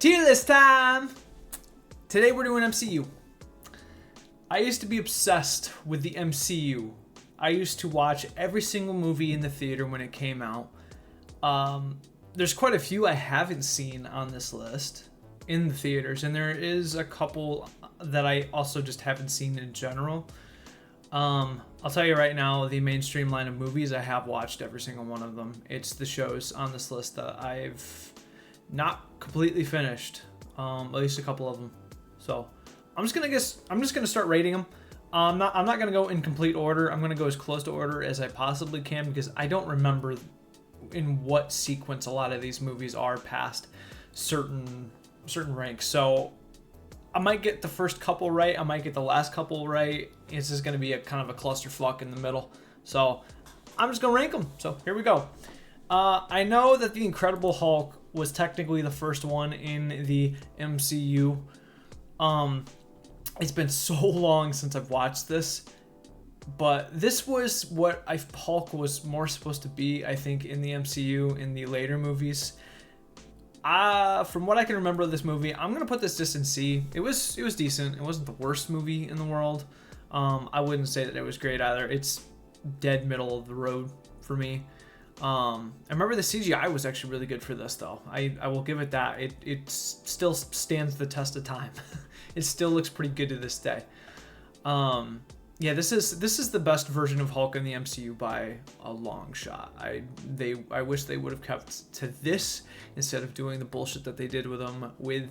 Tier list time! Today we're doing MCU. I used to be obsessed with the MCU. I used to watch every single movie in the theater when it came out. There's quite a few I haven't seen on this list in the theaters, and there is a couple that I also just haven't seen in general. I'll tell you right now, the mainstream line of movies, I have watched every single one of them. It's the shows on this list that I've not completely finished, at least a couple of them. So I'm just gonna start rating them. I'm not gonna go in complete order. I'm gonna go as close to order as I possibly can because I don't remember in what sequence a lot of these movies are past certain ranks. So I might get the first couple right. I might get the last couple right. It's just going to be a kind of a clusterfuck in the middle. So I'm just going to rank them. So here we go. I know that the Incredible Hulk was technically the first one in the MCU. It's been so long since I've watched this, but this was what Hulk was more supposed to be, I think, in the MCU in the later movies. From what I can remember of this movie, I'm gonna put this just in C. It was decent. It wasn't the worst movie in the world. I wouldn't say that it was great either. It's dead middle of the road for me. I remember the CGI was actually really good for this, though. I will give it that. It still stands the test of time. It still looks pretty good to this day. Yeah, this is the best version of Hulk in the MCU by a long shot. I wish they would have kept to this instead of doing the bullshit that they did with him with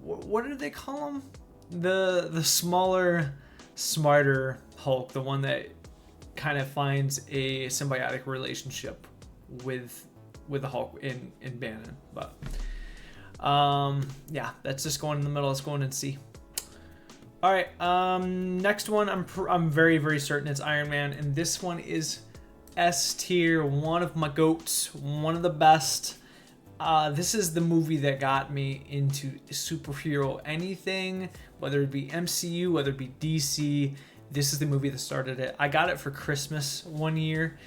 what did they call him? The smaller, smarter Hulk, the one that kind of finds a symbiotic relationship with the Hulk in Bannon. But yeah, that's just going in the middle. It's going in C. All right, next one, I'm very, very certain it's Iron Man, and this one is S tier, one of my goats, one of the best. This is the movie that got me into superhero anything, whether it be MCU, whether it be DC. This is the movie that started it. I got it for Christmas one year,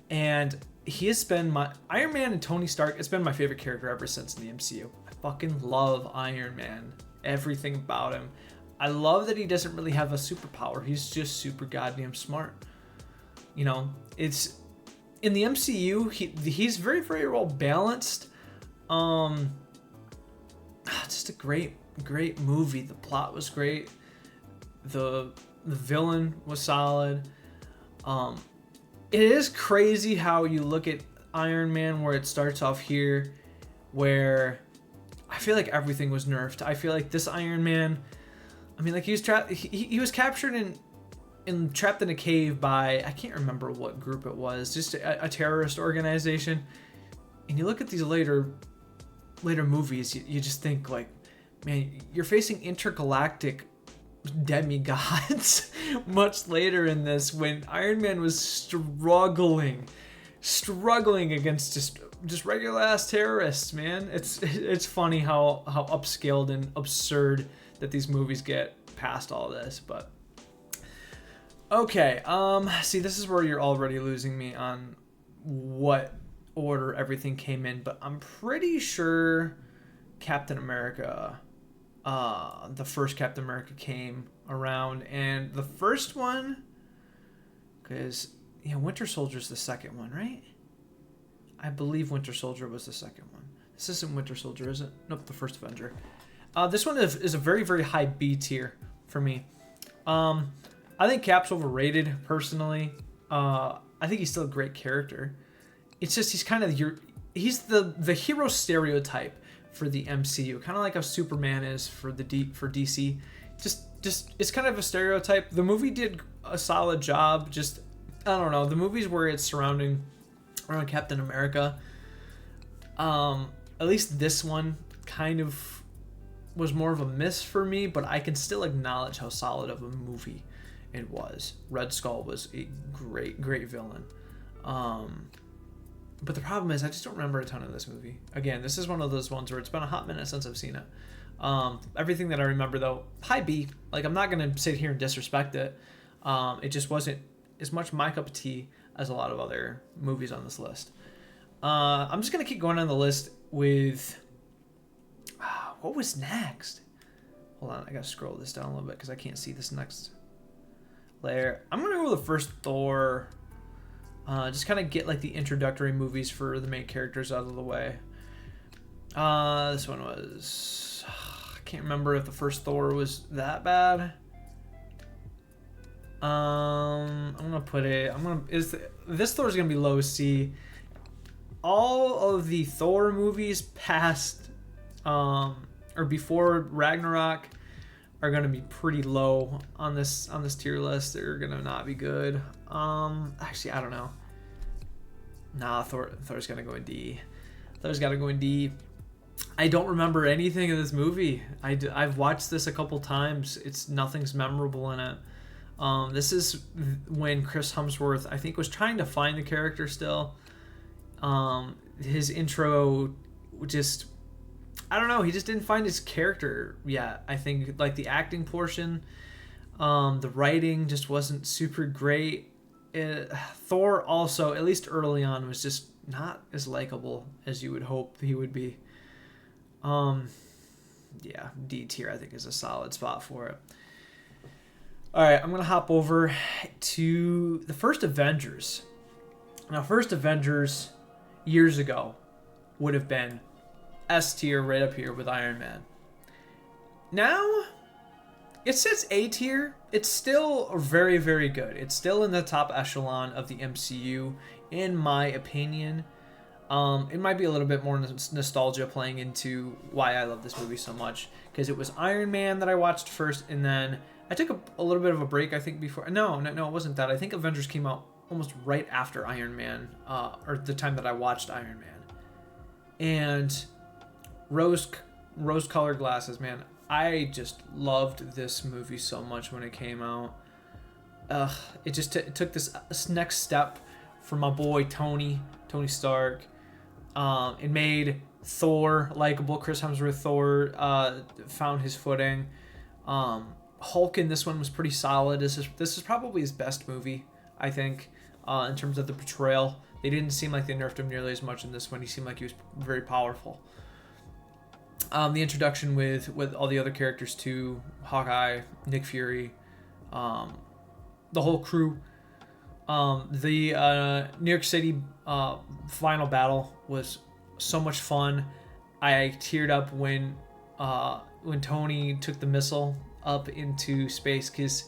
and he has been Iron Man and Tony Stark. It's been my favorite character ever since in the MCU. I fucking love Iron Man, everything about him. I love that he doesn't really have a superpower. He's just super goddamn smart. You know, it's in the MCU. He's very, very well balanced. Just a great movie. The plot was great. The villain was solid. It is crazy how you look at Iron Man, where it starts off here, where I feel like everything was nerfed. I feel like this Iron Man, I mean, like he was trapped. He was captured and trapped in a cave by, I can't remember what group it was, just a terrorist organization. And you look at these later movies, you just think like, man, you're facing intergalactic demigods much later in this, when Iron Man was struggling against just regular ass terrorists. Man, it's funny how upscaled and absurd that these movies get past all this. But okay, see, this is where you're already losing me on what order everything came in, but I'm pretty sure Captain America, the first Captain America came around, and the first one, because Winter Soldier's the second one, right? I believe Winter Soldier was the second one. This isn't Winter Soldier, is it? Nope, the first Avenger. This one is a very, very high B tier for me. I think Cap's overrated, personally. I think he's still a great character. It's just he's kind of he's the hero stereotype for the MCU, kind of like how Superman is for DC. Just it's kind of a stereotype. The movie did a solid job. Just, I don't know, the movies where it's surrounding around Captain America. At least this one kind of was more of a miss for me, but I can still acknowledge how solid of a movie it was. Red Skull was a great villain. But the problem is I just don't remember a ton of this movie. Again, this is one of those ones where it's been a hot minute since I've seen it. Everything that I remember, though, high B. Like, I'm not going to sit here and disrespect it. It just wasn't as much my cup of tea as a lot of other movies on this list. I'm just going to keep going on the list with what was next? Hold on, I gotta scroll this down a little bit because I can't see this next layer. I'm gonna go with the first Thor. Just kind of get like the introductory movies for the main characters out of the way. This one was, I can't remember if the first Thor was that bad. I'm gonna put it. This Thor is gonna be low C. All of the Thor movies past, or before Ragnarok, are gonna be pretty low on this tier list. They're gonna not be good. Actually, I don't know. Nah, Thor's gonna go in D. Thor's gotta go in D. I don't remember anything of this movie. I've watched this a couple times. Nothing's memorable in it. This is when Chris Hemsworth, I think, was trying to find the character still. His intro just, I don't know, he just didn't find his character yet. I think like the acting portion, the writing just wasn't super great. Thor also, at least early on, was just not as likable as you would hope he would be. Yeah, D tier I think is a solid spot for it. All right, I'm gonna hop over to the first Avengers. Now, first Avengers years ago would have been S tier right up here with Iron Man. Now it sits A tier. It's still very, very good. It's still in the top echelon of the MCU, in my opinion. It might be a little bit more nostalgia playing into why I love this movie so much, because it was Iron Man that I watched first, and then I took a little bit of a break, I think, before. No, it wasn't that. I think Avengers came out almost right after Iron Man, or the time that I watched Iron Man. And rose-colored glasses, man. I just loved this movie so much when it came out. It just took this next step for my boy Tony Stark. It made Thor likable. Chris Hemsworth Thor found his footing. Hulk in this one was pretty solid. This is probably his best movie, I think, in terms of the portrayal. They didn't seem like they nerfed him nearly as much in this one. He seemed like he was very powerful. The introduction with all the other characters too, Hawkeye, Nick Fury, the whole crew. The New York City final battle was so much fun. I teared up when Tony took the missile up into space, because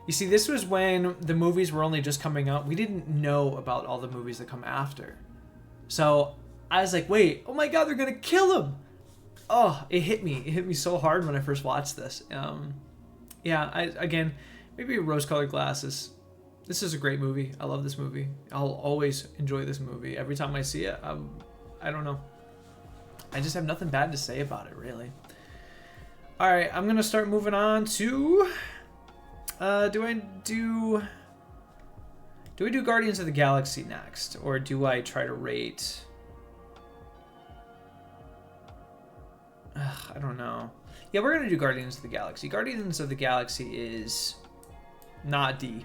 you see, this was when the movies were only just coming out. We didn't know about all the movies that come after. So I was like, wait, oh my god, they're gonna kill him. Oh, it hit me so hard when I first watched this. Again, maybe rose-colored glasses. This is a great movie. I love this movie. I'll always enjoy this movie. Every time I see it, I don't know. I just have nothing bad to say about it, really. All right, I'm gonna start moving on to. Do I do Guardians of the Galaxy next, or do I try to rate? I don't know. Yeah, we're gonna do Guardians of the Galaxy. Guardians of the Galaxy is not D.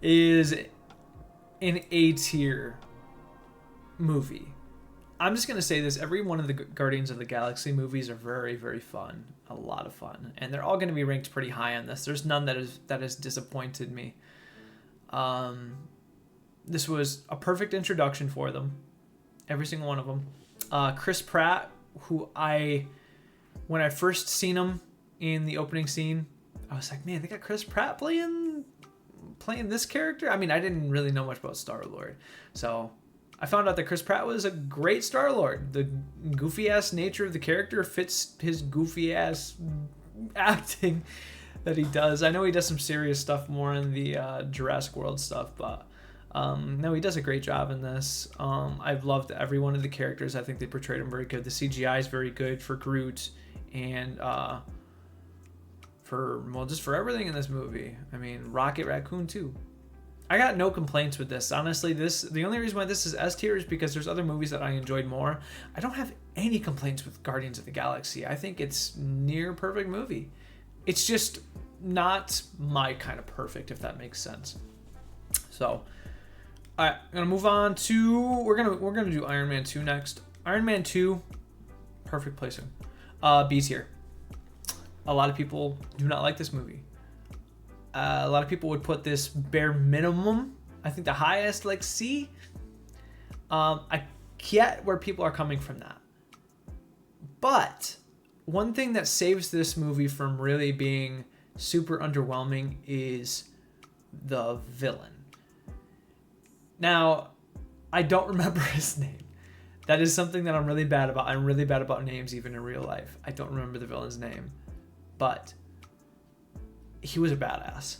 Is an A tier movie. I'm just gonna say this: every one of the Guardians of the Galaxy movies are very, very fun. A lot of fun, and they're all gonna be ranked pretty high on this. There's none that has disappointed me. This was a perfect introduction for them. Every single one of them. Chris Pratt, who when I first seen him in the opening scene, I was like, man, they got Chris Pratt playing this character. I mean, I didn't really know much about Star-Lord, so I found out that Chris Pratt was a great Star-Lord. The goofy-ass nature of the character fits his goofy-ass acting that he does. I know he does some serious stuff more in the Jurassic World stuff, but no, he does a great job in this. I've loved every one of the characters. I think they portrayed him very good. The CGI is very good for Groot and for everything in this movie. I mean, Rocket Raccoon too. I got no complaints with this. Honestly, the only reason why this is S tier is because there's other movies that I enjoyed more. I don't have any complaints with Guardians of the Galaxy. I think it's near perfect movie. It's just not my kind of perfect, if that makes sense. So, all right, I'm gonna move on to we're gonna do Iron Man 2 next. Iron Man 2 Perfect placing. B tier. A lot of people do not like this movie. A lot of people would put this bare minimum. I think the highest, like C. I get where people are coming from that. But one thing that saves this movie from really being super underwhelming is the villain. Now, I don't remember his name. That is something that I'm really bad about. I'm really bad about names even in real life. I don't remember the villain's name. But he was a badass.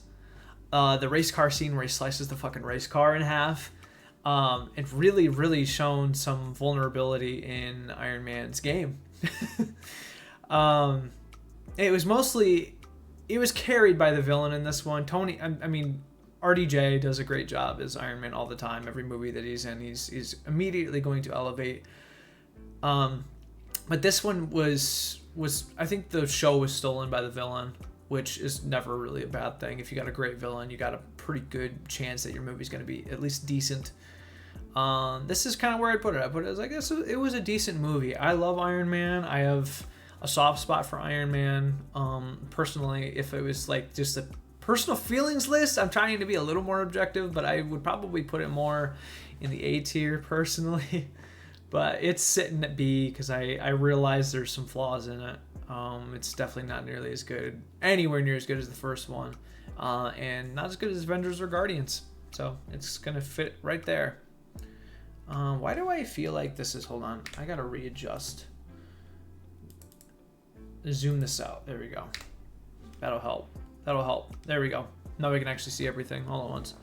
The race car scene where he slices the fucking race car in half. It really, really shown some vulnerability in Iron Man's game. It was carried by the villain in this one. Tony, I mean, RDJ does a great job as Iron Man all the time. Every movie that he's in, he's immediately going to elevate. But this one was I think the show was stolen by the villain, which is never really a bad thing. If you got a great villain, you got a pretty good chance that your movie's going to be at least decent. This is kind of where I put it. I put it as, I guess it was a decent movie. I love Iron Man. I have a soft spot for Iron Man. Personally, if it was like just a personal feelings list, I'm trying to be a little more objective, but I would probably put it more in the A tier personally. But it's sitting at B because I realize there's some flaws in it. It's definitely not nearly as good, anywhere near as good as the first one, and not as good as Avengers or Guardians. So it's gonna fit right there. Why do I feel like this is? Hold on, I gotta readjust. Zoom this out. There we go. That'll help. There we go. Now we can actually see everything all at once.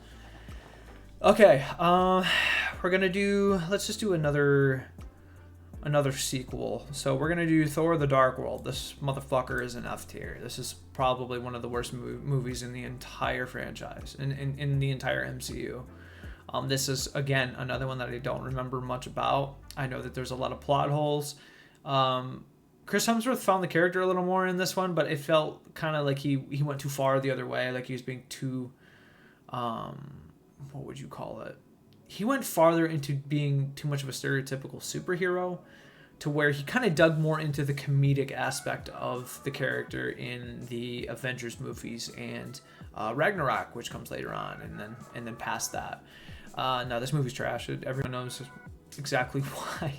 Okay, we're gonna do. Let's just do another sequel. So we're gonna do Thor: The Dark World. This motherfucker is an F tier. This is probably one of the worst movies in the entire franchise, in the entire MCU. This is, again, another one that I don't remember much about. I know that there's a lot of plot holes. Chris Hemsworth found the character a little more in this one, but it felt kind of like he went too far the other way. Like he was being too, what would you call it? He went farther into being too much of a stereotypical superhero, to where he kind of dug more into the comedic aspect of the character in the Avengers movies and Ragnarok, which comes later on, and then past that. No, this movie's trash. Everyone knows exactly why.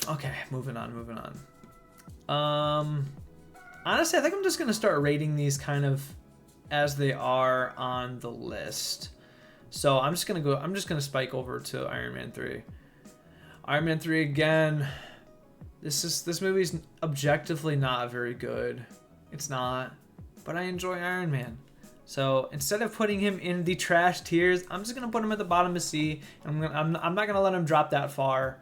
Okay, moving on. Honestly, I think I'm just gonna start rating these kind of as they are on the list. So I'm just gonna spike over to Iron Man 3. Iron Man 3 again. This movie's objectively not very good. It's not, but I enjoy Iron Man. So instead of putting him in the trash tiers, I'm just gonna put him at the bottom of C. And I'm not gonna let him drop that far.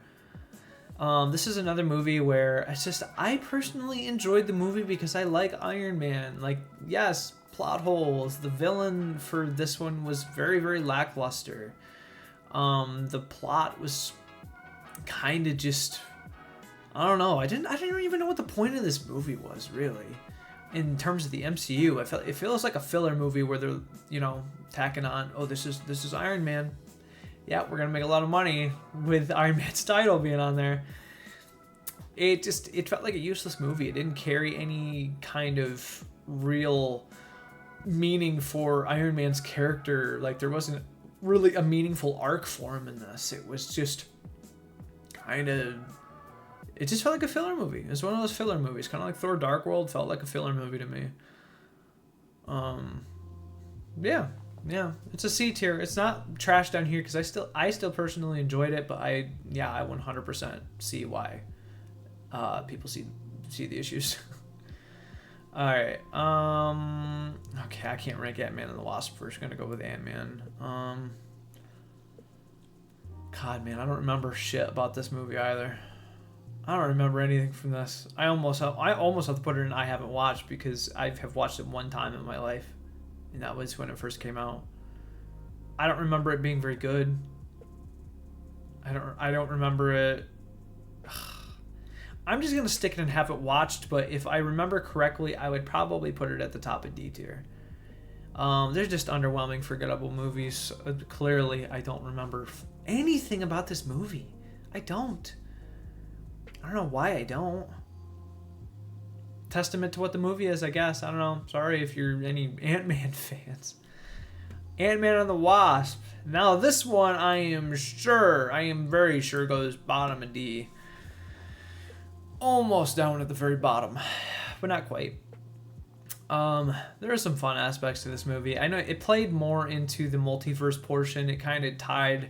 This is another movie where I personally enjoyed the movie because I like Iron Man. Like, yes, plot holes. The villain for this one was very, very lackluster. The plot was kind of just, I don't know. I didn't even know what the point of this movie was, really. In terms of the MCU, it feels like a filler movie where they're, tacking on, oh, this is Iron Man. Yeah, we're gonna make a lot of money with Iron Man's title being on there. It felt like a useless movie. It didn't carry any kind of real meaning for Iron Man's character. Like, there wasn't really a meaningful arc for him in this. It was just it just felt like a filler movie. It was one of those filler movies, kind of like Thor: Dark World felt like a filler movie to me. Yeah, it's a C tier. It's not trash down here because I still personally enjoyed it, but I 100% see why people see the issues. All right. Okay, I can't rank Ant-Man and the Wasp first. Gonna go with Ant-Man. God, man, I don't remember shit about this movie either. I don't remember anything from this. I almost have to put it in I haven't watched because I have watched it one time in my life, and that was when it first came out. I don't remember it being very good. I don't remember it. I'm just gonna stick it and have it watched, but if I remember correctly, I would probably put it at the top of D tier. They're just underwhelming, forgettable movies. Clearly, I don't remember anything about this movie. I don't. I don't know why I don't. Testament to what the movie is, I guess. I don't know. Sorry if you're any Ant-Man fans. Ant-Man and the Wasp. Now this one I am very sure goes bottom of D. Almost down at the very bottom, but not quite. There are some fun aspects to this movie. I know it played more into the multiverse portion. It kind of tied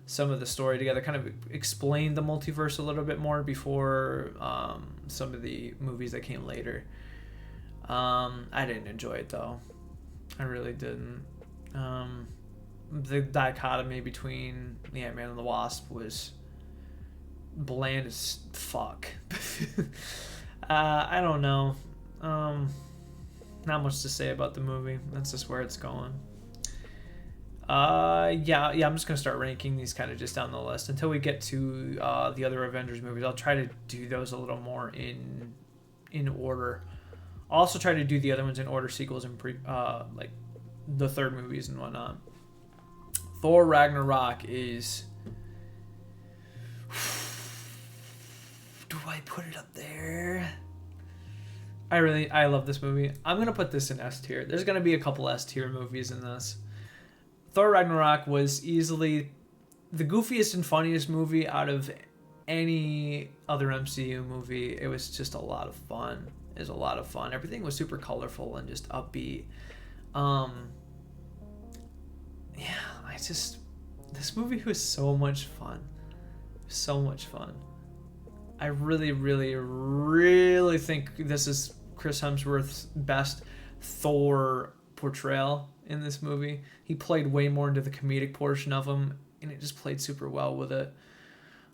some of the story together, kind of explained the multiverse a little bit more before some of the movies that came later. I didn't enjoy it though. I really didn't. The dichotomy between the Ant-Man and the Wasp was bland as fuck. I don't know. Not much to say about the movie. That's just where it's going. Yeah, I'm just gonna start ranking these kind of just down the list until we get to the other Avengers movies. I'll try to do those a little more in order. I'll also try to do the other ones in order, sequels and like the third movies and whatnot. Thor Ragnarok is. Do I put it up there? I love this movie. I'm gonna put this in S tier. There's gonna be a couple S tier movies in this. Thor Ragnarok was easily the goofiest and funniest movie out of any other MCU movie. It was just a lot of fun. It was a lot of fun. Everything was super colorful and just upbeat. Yeah, this movie was so much fun. So much fun. I really, really, really think this is Chris Hemsworth's best Thor portrayal in this movie. He played way more into the comedic portion of him, and it just played super well with it.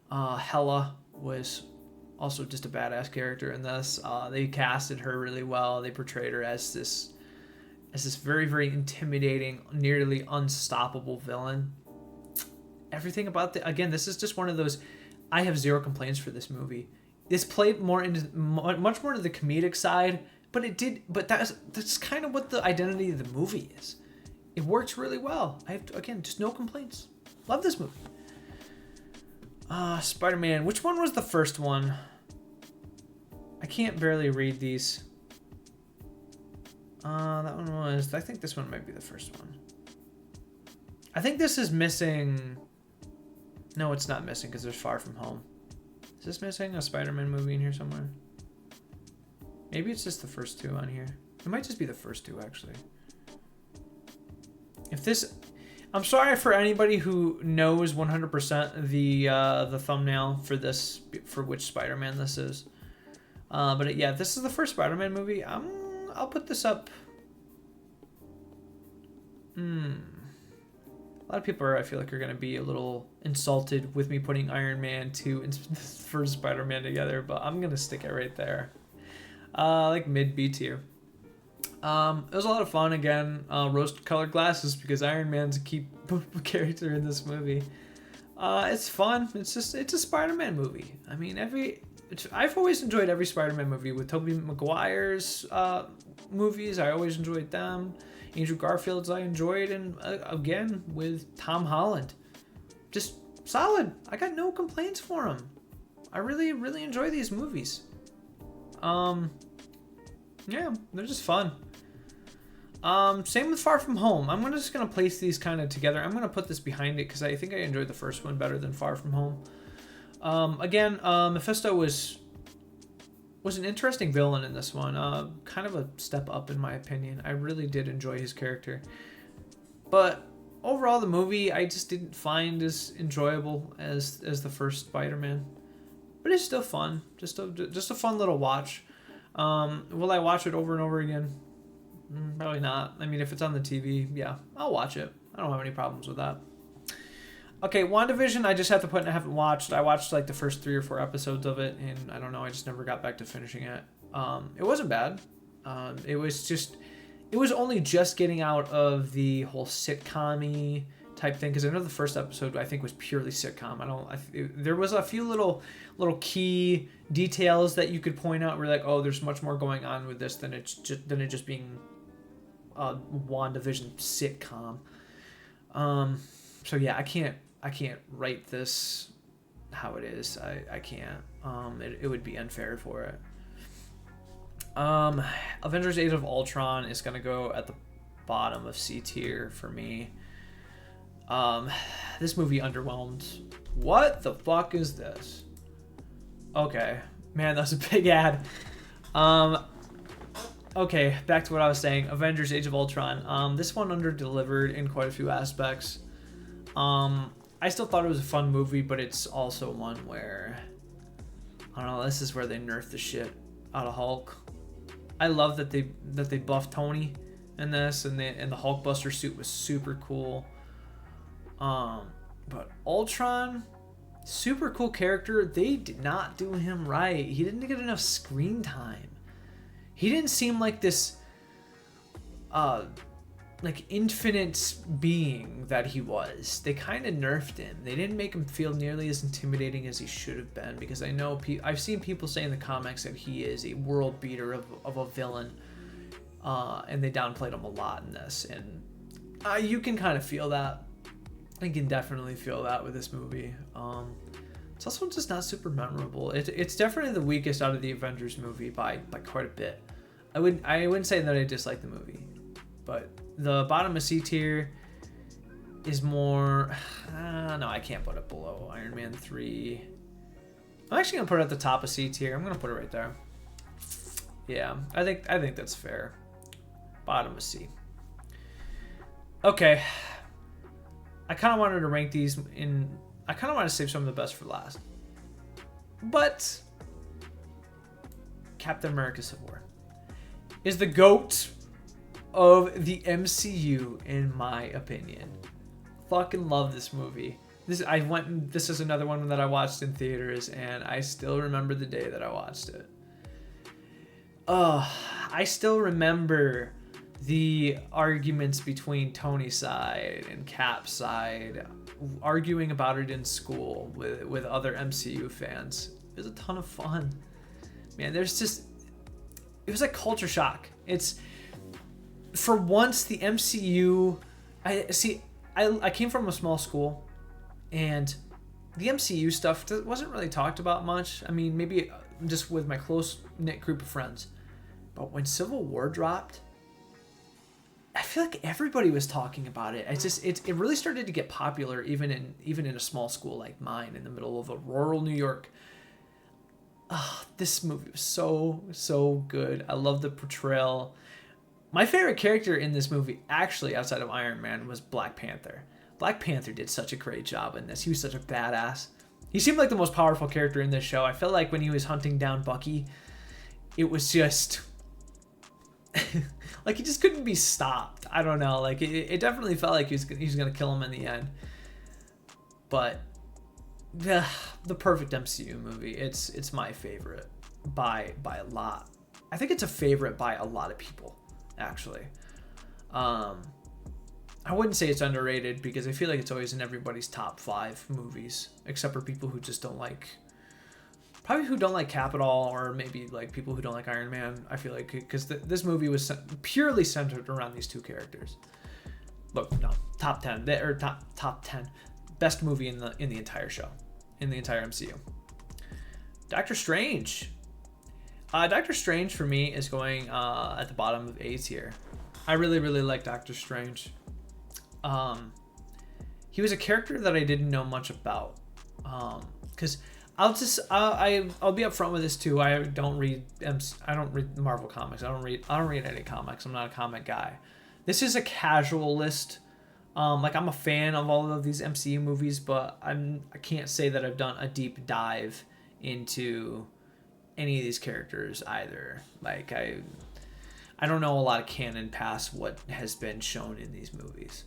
Hela was also just a badass character in this. They casted her really well. They portrayed her as this very, very intimidating, nearly unstoppable villain. Everything about this is just one of those. I have zero complaints for this movie. This played much more to the comedic side, but that's kind of what the identity of the movie is. It works really well. I have just no complaints. Love this movie. Spider-Man. Which one was the first one? I can't barely read these. That one was. I think this one might be the first one. I think this is missing. No, it's not missing because there's Far From Home. Is this missing a Spider-Man movie in here somewhere? Maybe it's just the first two on here. It might just be the first two, actually. I'm sorry for anybody who knows 100% the thumbnail for this, for which Spider-Man this is. But yeah, if this is the first Spider-Man movie, I'll put this up. A lot of people I feel like are going to be a little insulted with me putting Iron Man 2 and first Spider-Man together, but I'm going to stick it right there. Like mid B tier. It was a lot of fun again. Rose-colored glasses because Iron Man's a key character in this movie. It's fun. It's a Spider-Man movie. I mean, I've always enjoyed every Spider-Man movie. With Tobey Maguire's movies, I always enjoyed them. Andrew Garfield's I enjoyed, and again with Tom Holland, just solid. I got no complaints for him. I really, really enjoy these movies. Yeah, they're just fun. Same with Far From Home. I'm just gonna place these kind of together. I'm gonna put this behind it because I think I enjoyed the first one better than Far From Home. Again, Mephisto was an interesting villain in this one. Kind of a step up in my opinion. I really did enjoy his character. But overall, the movie I just didn't find as enjoyable as the first Spider-Man. But it's still fun. Just a fun little watch. Will I watch it over and over again? Probably not. I mean, if it's on the TV, yeah, I'll watch it. I don't have any problems with that. Okay, WandaVision, I just have to put I haven't watched. I watched like the first 3 or 4 episodes of it, and I don't know, I just never got back to finishing it. It wasn't bad. It was only just getting out of the whole sitcom-y type thing, because I know the first episode I think was purely sitcom. There was a few little key details that you could point out where like, oh, there's much more going on with this than it just being a WandaVision sitcom. So yeah, I can't write this how it is. I can't. It would be unfair for it. Avengers Age of Ultron is gonna go at the bottom of C tier for me. This movie underwhelmed. What the fuck is this? Okay, man, that was a big ad. Okay, back to what I was saying. Avengers Age of Ultron. This one under-delivered in quite a few aspects. I still thought it was a fun movie, but it's also one where, I don't know, this is where they nerfed the shit out of Hulk. I love that they buffed Tony in this, and the Hulkbuster suit was super cool. But Ultron, super cool character. They did not do him right. He didn't get enough screen time. He didn't seem like this like infinite being that he was. They kind of nerfed him. They didn't make him feel nearly as intimidating as he should have been, because I know I've seen people say in the comics that he is a world beater of a villain, and they downplayed him a lot in this, and you can kind of feel that. I can definitely feel that with this movie. It's also just not super memorable. It's definitely the weakest out of the Avengers movie by quite a bit. I wouldn't say that I dislike the movie, but the bottom of C tier is more. No, I can't put it below Iron Man 3. I'm actually gonna put it at the top of C tier. I'm gonna put it right there. Yeah, I think that's fair. Bottom of C. Okay. I kind of wanted to rank these in. I kind of want to save some of the best for last. But Captain America Civil War is the GOAT of the MCU, in my opinion. Fucking love this movie. This is another one that I watched in theaters, and I still remember the day that I watched it. I still remember the arguments between Tony's side and Cap's side, arguing about it in school with other MCU fans. It was a ton of fun. Man, it was like culture shock. It's, for once, the MCU, I came from a small school, and the MCU stuff wasn't really talked about much. I mean, maybe just with my close-knit group of friends. But when Civil War dropped, I feel like everybody was talking about it. It really started to get popular even in a small school like mine in the middle of a rural New York. This movie was so good. I love the portrayal. My favorite character in this movie, actually outside of Iron Man, was Black Panther. Black Panther did such a great job in this. He was such a badass. He seemed like the most powerful character in this show. I felt like when he was hunting down Bucky, it was just like he just couldn't be stopped. I don't know. Like it definitely felt like he was gonna kill him in the end. But the perfect MCU movie. It's my favorite by a lot. I think it's a favorite by a lot of people, actually. I wouldn't say it's underrated, because I feel like it's always in everybody's top 5 movies, except for people who just don't like, probably who don't like Cap at all, or maybe like people who don't like Iron Man. I feel like because this movie was purely centered around these two characters. Look, no, top 10 or top 10 best movie in the entire show, in the entire MCU. Doctor Strange. Doctor Strange for me is going at the bottom of A tier. I really like Doctor Strange. He was a character that I didn't know much about, because I'll be upfront with this too. I don't read Marvel comics. I don't read any comics. I'm not a comic guy. This is a casual list. Like, I'm a fan of all of these MCU movies, but I can't say that I've done a deep dive into any of these characters either. Like, I don't know a lot of canon past what has been shown in these movies.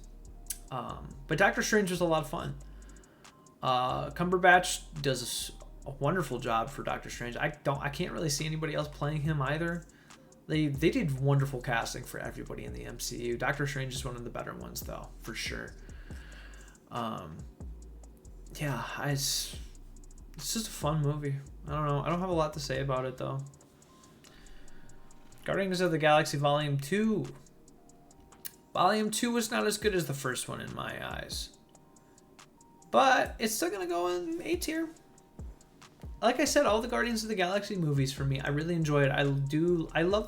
But Doctor Strange was a lot of fun. Cumberbatch does a wonderful job for Doctor Strange. I can't really see anybody else playing him either. They did wonderful casting for everybody in the MCU. Doctor Strange is one of the better ones, though, for sure. Yeah, it's just a fun movie. I don't know. I don't have a lot to say about it, though. Guardians of the Galaxy Volume 2. Volume 2 was not as good as the first one in my eyes. But it's still going to go in A tier. like I said, all the Guardians of the Galaxy movies for me, I really enjoy it. I love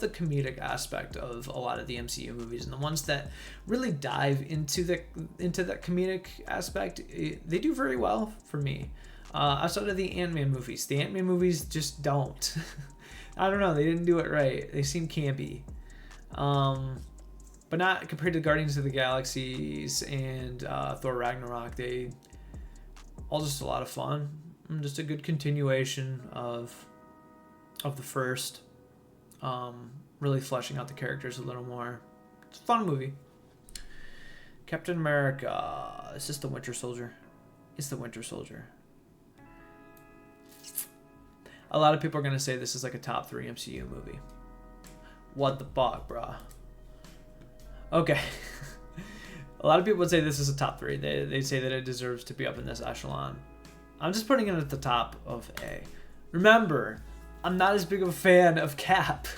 the comedic aspect of a lot of the MCU movies, and the ones that really dive into that comedic aspect, they do very well for me. Outside of the Ant-Man movies just don't. I don't know, they didn't do it right. They seem campy. But not compared to Guardians of the Galaxies and Thor Ragnarok. They all just a lot of fun. Just a good continuation of the first. Really fleshing out the characters a little more. It's a fun movie. Captain America. Is this the Winter Soldier? It's the Winter Soldier. A lot of people are going to say this is like a top 3 MCU movie. What the fuck, bruh? Okay. A lot of people would say this is a top 3. They say that it deserves to be up in this echelon. I'm just putting it at the top of A. Remember, I'm not as big of a fan of Cap,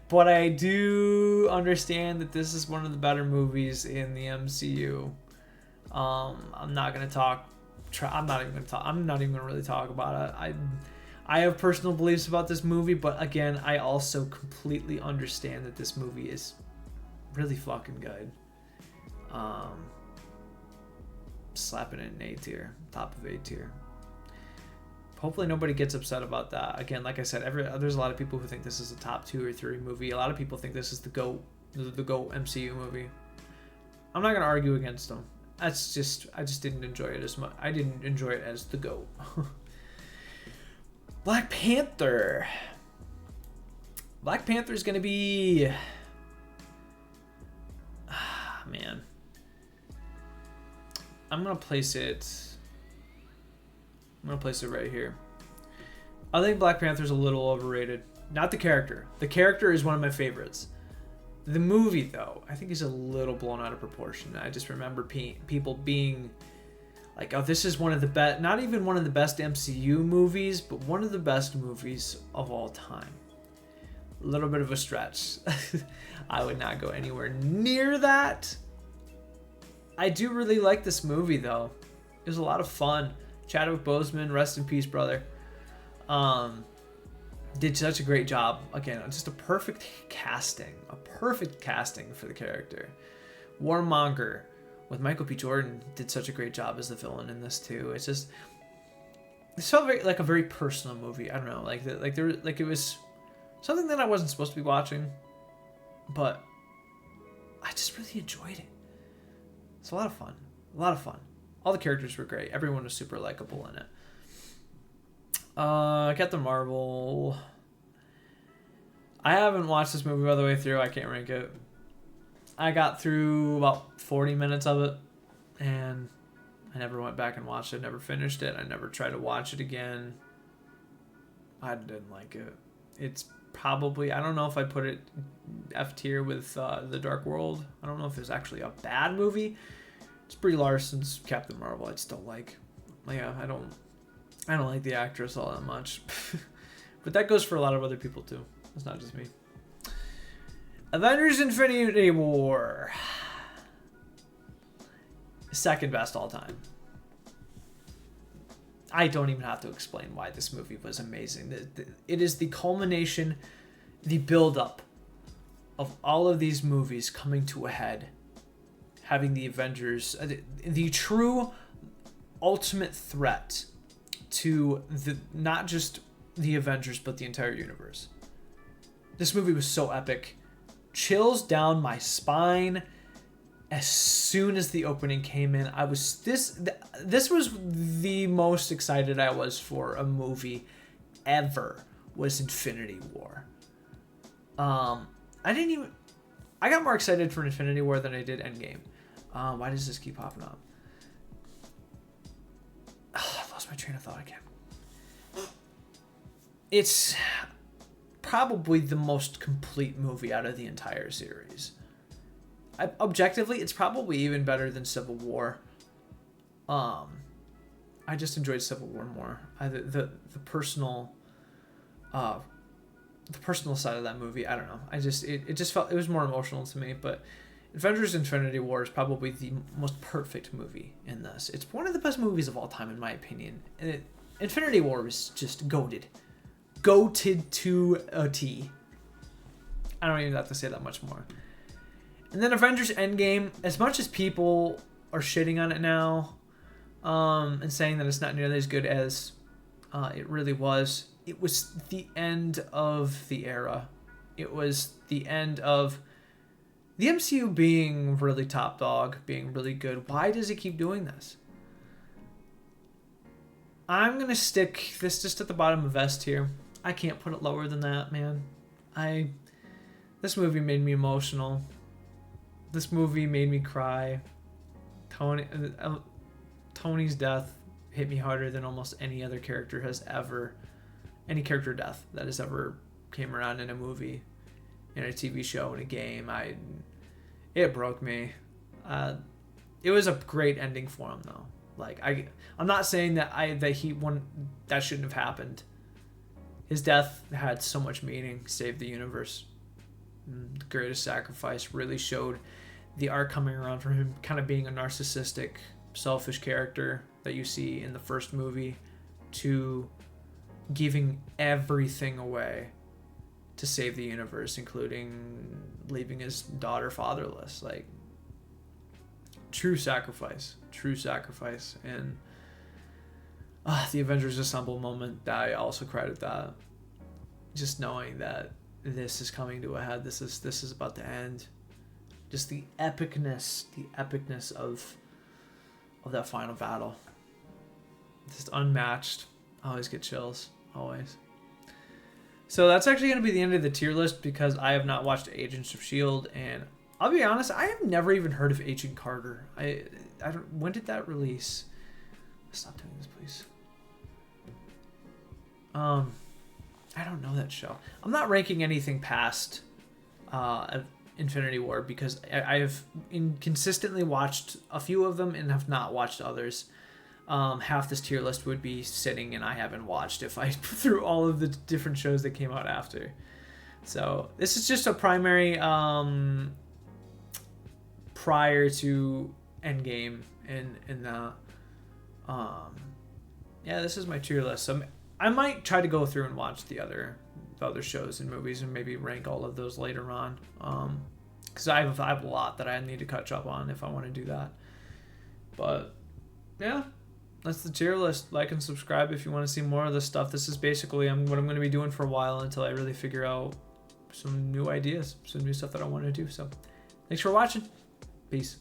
but I do understand that this is one of the better movies in the MCU. I'm not even gonna really talk about it. I have personal beliefs about this movie, but again, I also completely understand that this movie is really fucking good. Slapping it in A tier, top of A tier. Hopefully nobody gets upset about that. Again, like I said, there's a lot of people who think this is a top 2 or 3 movie. A lot of people think this is the GOAT MCU movie. I'm not gonna argue against them. I just didn't enjoy it as much. I didn't enjoy it as the GOAT. Black Panther. Black Panther is gonna be, man. I'm gonna place it right here. I think Black Panther's a little overrated. Not the character. The character is one of my favorites. The movie, though, I think is a little blown out of proportion. I just remember people being like, oh, this is one of the best, not even one of the best MCU movies, but one of the best movies of all time. A little bit of a stretch. I would not go anywhere near that. I do really like this movie, though. It was a lot of fun. Chadwick Boseman, rest in peace, brother. Did such a great job. Again, just a perfect casting. A perfect casting for the character. Warmonger with Michael B. Jordan did such a great job as the villain in this too. It felt like a very personal movie. I don't know, it was something that I wasn't supposed to be watching, but I just really enjoyed it. It's a lot of fun. A lot of fun. All the characters were great. Everyone was super likable in it. Captain Marvel. I haven't watched this movie all the way through. I can't rank it. I got through about 40 minutes of it, and I never went back and watched it. Never finished it. I never tried to watch it again. I didn't like it. It's probably, I don't know if I put it F tier with The Dark World. I don't know if it's actually a bad movie. It's Brie Larson's Captain Marvel. I just don't like. Yeah, I don't like the actress all that much. But that goes for a lot of other people too. It's not just me. Avengers Infinity War. Second best all time. I don't even have to explain why this movie was amazing. It is the culmination, the build-up of all of these movies coming to a head. Having the Avengers, the true ultimate threat to not just the Avengers, but the entire universe. This movie was so epic. Chills down my spine as soon as the opening came in. I was this was the most excited I was for a movie ever, was Infinity War. I got more excited for Infinity War than I did Endgame. Why does this keep popping up? I lost my train of thought again. It's probably the most complete movie out of the entire series. Objectively, it's probably even better than Civil War. I just enjoyed Civil War more. The personal side of that movie, I don't know. It just felt, it was more emotional to me. But Avengers Infinity War is probably the most perfect movie in this. It's one of the best movies of all time, in my opinion. And Infinity War was just goated to a T. I don't even have to say that much more. And then Avengers Endgame, as much as people are shitting on it now, and saying that it's not nearly as good as it really was, it was the end of the era. It was the end of the MCU being really top dog, being really good. Why does it keep doing this? I'm going to stick this just at the bottom of S tier. I can't put it lower than that, man. This movie made me emotional. This movie made me cry. Tony's death hit me harder than almost any other character has ever, any character death that has ever came around in a movie, in a TV show, in a game. It broke me. It was a great ending for him though. Like I'm not saying that that shouldn't have happened. His death had so much meaning, saved the universe. The greatest sacrifice really showed the arc coming around from him kind of being a narcissistic, selfish character that you see in the first movie to giving everything away to save the universe, including leaving his daughter fatherless. Like, true sacrifice. And the Avengers Assemble moment, I also credit that. Just knowing that this is coming to a head, this is about to end. Just the epicness of that final battle. Just unmatched. I always get chills. Always. So that's actually going to be the end of the tier list because I have not watched Agents of S.H.I.E.L.D. and I'll be honest, I have never even heard of Agent Carter. I don't. When did that release? Stop doing this, please. I don't know that show. I'm not ranking anything past Infinity War because I have inconsistently watched a few of them and have not watched others. Half this tier list would be sitting and I haven't watched if I threw all of the different shows that came out after. So this is just a primary prior to Endgame and this is my tier list. So I might try to go through and watch the other shows and movies and maybe rank all of those later on. Because I have a lot that I need to catch up on if I want to do that. But yeah, that's the tier list. Like and subscribe if you want to see more of this stuff. This is basically what I'm going to be doing for a while until I really figure out some new ideas, some new stuff that I want to do. So thanks for watching. Peace.